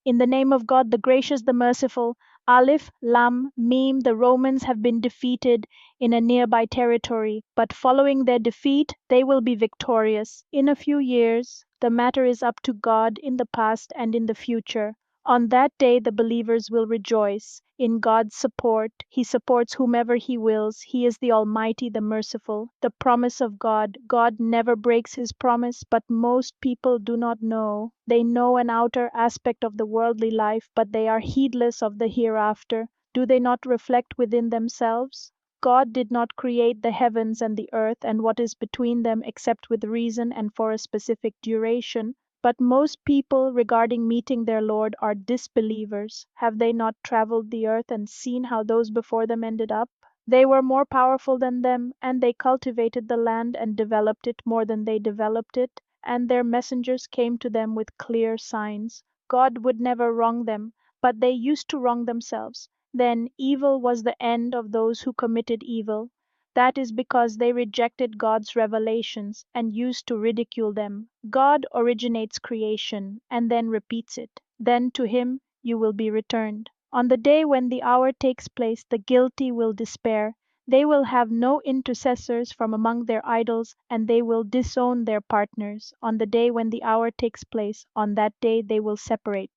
In the name of God, the gracious, the merciful. Alif, Lam, Mim, the Romans have been defeated in a nearby territory, but following their defeat, they will be victorious. In a few years, the matter is up to God in the past and in the future. On that day, the believers will rejoice in God's support. He supports whomever He wills. He is the Almighty, the Merciful. The promise of God. God never breaks His promise, but most people do not know. They know an outer aspect of the worldly life, but they are heedless of the hereafter. Do they not reflect within themselves? God did not create the heavens and the earth and what is between them except with reason and for a specific duration. But most people regarding meeting their Lord are disbelievers. Have they not traveled the earth and seen how those before them ended up? They were more powerful than them, and they cultivated the land and developed it more than they developed it, and their messengers came to them with clear signs. God would never wrong them, but they used to wrong themselves. Then evil was the end of those who committed evil. That is because they rejected God's revelations and used to ridicule them. God originates creation and then repeats it. Then to Him you will be returned. On the day when the hour takes place, the guilty will despair. They will have no intercessors from among their idols, and they will disown their partners. On the day when the hour takes place, on that day they will separate.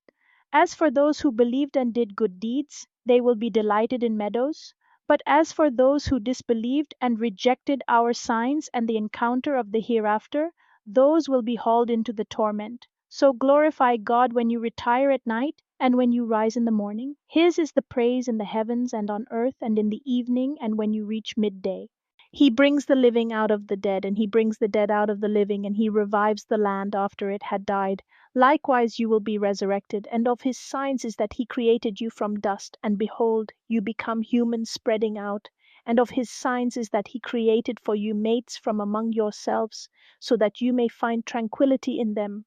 As for those who believed and did good deeds, they will be delighted in meadows. But as for those who disbelieved and rejected our signs and the encounter of the hereafter, those will be hauled into the torment. So glorify God when you retire at night and when you rise in the morning. His is the praise in the heavens and on earth and in the evening and when you reach midday. He brings the living out of the dead, and He brings the dead out of the living, and He revives the land after it had died. Likewise you will be resurrected, and of His signs is that He created you from dust, and behold, you become humans spreading out. And of His signs is that He created for you mates from among yourselves, so that you may find tranquility in them.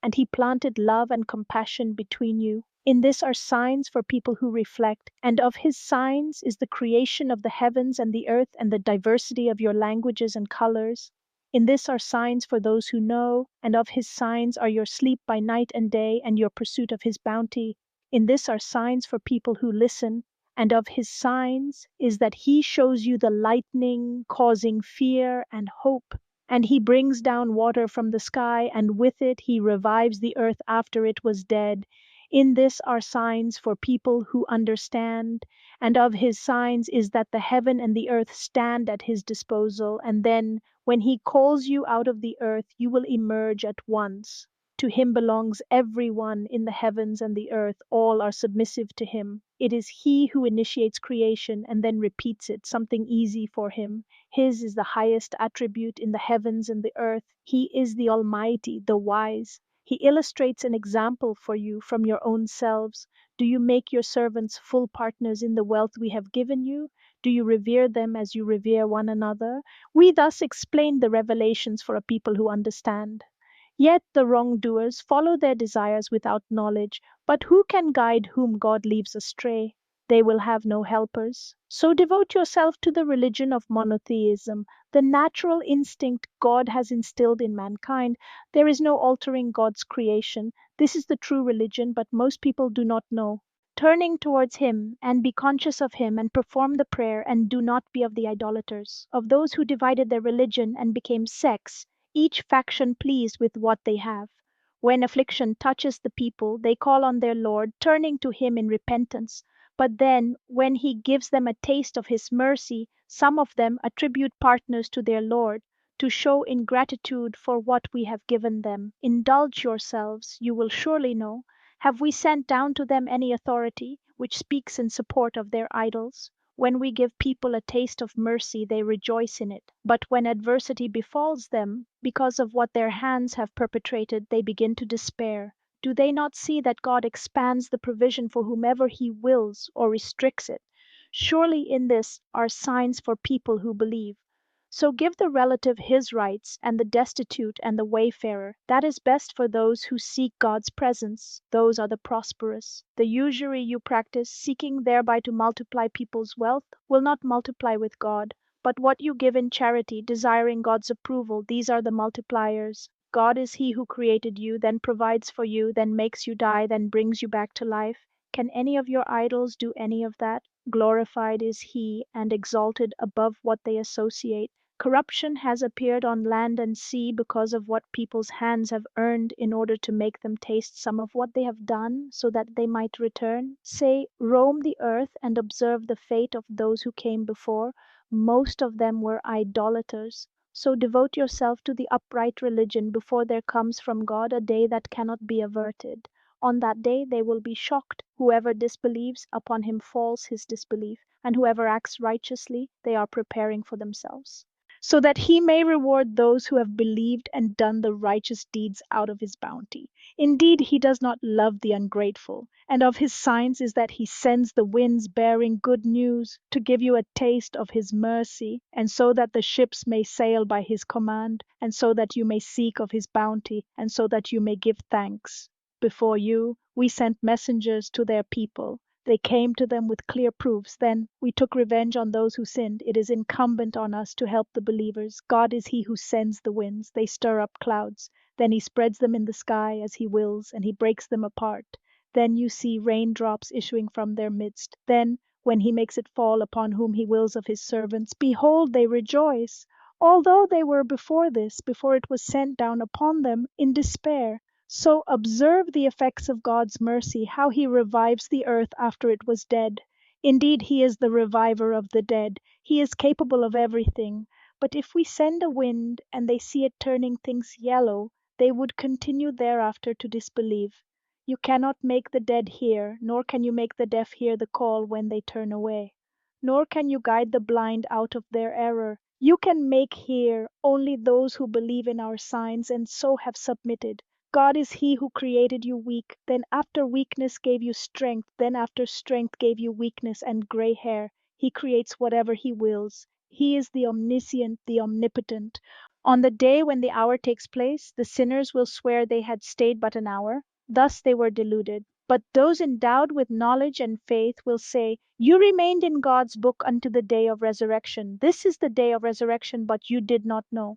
And He planted love and compassion between you. In this are signs for people who reflect, and of His signs is the creation of the heavens and the earth and the diversity of your languages and colors. In this are signs for those who know, and of His signs are your sleep by night and day and your pursuit of His bounty. In this are signs for people who listen, and of His signs is that He shows you the lightning causing fear and hope. And He brings down water from the sky, and with it He revives the earth after it was dead. In this are signs for people who understand, and of His signs is that the heaven and the earth stand at His disposal, and then, when He calls you out of the earth, you will emerge at once. To Him belongs everyone in the heavens and the earth, all are submissive to Him. It is He who initiates creation and then repeats it, something easy for Him. His is the highest attribute in the heavens and the earth. He is the Almighty, the Wise. He illustrates an example for you from your own selves. Do you make your servants full partners in the wealth we have given you? Do you revere them as you revere one another? We thus explain the revelations for a people who understand. Yet the wrongdoers follow their desires without knowledge, but who can guide whom God leaves astray? They will have no helpers. So devote yourself to the religion of monotheism, the natural instinct God has instilled in mankind. There is no altering God's creation. This is the true religion, but most people do not know. Turning towards Him, and be conscious of Him, and perform the prayer, and do not be of the idolaters, of those who divided their religion and became sects, each faction pleased with what they have. When affliction touches the people, they call on their Lord, turning to Him in repentance. But then, when He gives them a taste of His mercy, some of them attribute partners to their Lord, to show ingratitude for what we have given them. Indulge yourselves, you will surely know. Have we sent down to them any authority which speaks in support of their idols? When we give people a taste of mercy, they rejoice in it. But when adversity befalls them, because of what their hands have perpetrated, they begin to despair. Do they not see that God expands the provision for whomever He wills or restricts it? Surely in this are signs for people who believe. So give the relative his rights, and the destitute and the wayfarer. That is best for those who seek God's presence. Those are the prosperous. The usury you practice, seeking thereby to multiply people's wealth, will not multiply with God. But what you give in charity, desiring God's approval, these are the multipliers. God is He who created you, then provides for you, then makes you die, then brings you back to life. Can any of your idols do any of that? Glorified is He and exalted above what they associate. Corruption has appeared on land and sea because of what people's hands have earned in order to make them taste some of what they have done so that they might return. Say, roam the earth and observe the fate of those who came before. Most of them were idolaters. So devote yourself to the upright religion before there comes from God a day that cannot be averted. On that day they will be shocked. Whoever disbelieves, upon him falls his disbelief, and whoever acts righteously, they are preparing for themselves, so that he may reward those who have believed and done the righteous deeds out of his bounty. Indeed, he does not love the ungrateful, and of his signs is that he sends the winds bearing good news to give you a taste of his mercy, and so that the ships may sail by his command, and so that you may seek of his bounty, and so that you may give thanks. Before you, we sent messengers to their people. They came to them with clear proofs. Then we took revenge on those who sinned. It is incumbent on us to help the believers. God is He who sends the winds. They stir up clouds. Then He spreads them in the sky as He wills, and He breaks them apart. Then you see raindrops issuing from their midst. Then, when He makes it fall upon whom He wills of His servants, behold, they rejoice. Although they were before this, before it was sent down upon them, in despair. So observe the effects of God's mercy, how He revives the earth after it was dead. Indeed, He is the reviver of the dead. He is capable of everything. But if we send a wind and they see it turning things yellow, they would continue thereafter to disbelieve. You cannot make the dead hear, nor can you make the deaf hear the call when they turn away. Nor can you guide the blind out of their error. You can make hear only those who believe in our signs and so have submitted. God is He who created you weak, then after weakness gave you strength, then after strength gave you weakness and gray hair. He creates whatever He wills. He is the omniscient, the omnipotent. On the day when the hour takes place, the sinners will swear they had stayed but an hour. Thus they were deluded. But those endowed with knowledge and faith will say, you remained in God's book unto the day of resurrection. This is the day of resurrection, but you did not know.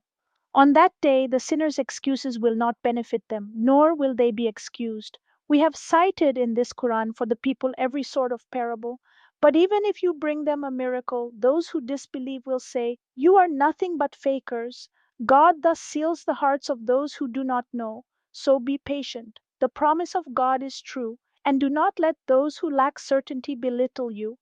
On that day, the sinner's excuses will not benefit them, nor will they be excused. We have cited in this Quran for the people every sort of parable, but even if you bring them a miracle, those who disbelieve will say, you are nothing but fakers. God thus seals the hearts of those who do not know. So be patient. The promise of God is true, and do not let those who lack certainty belittle you.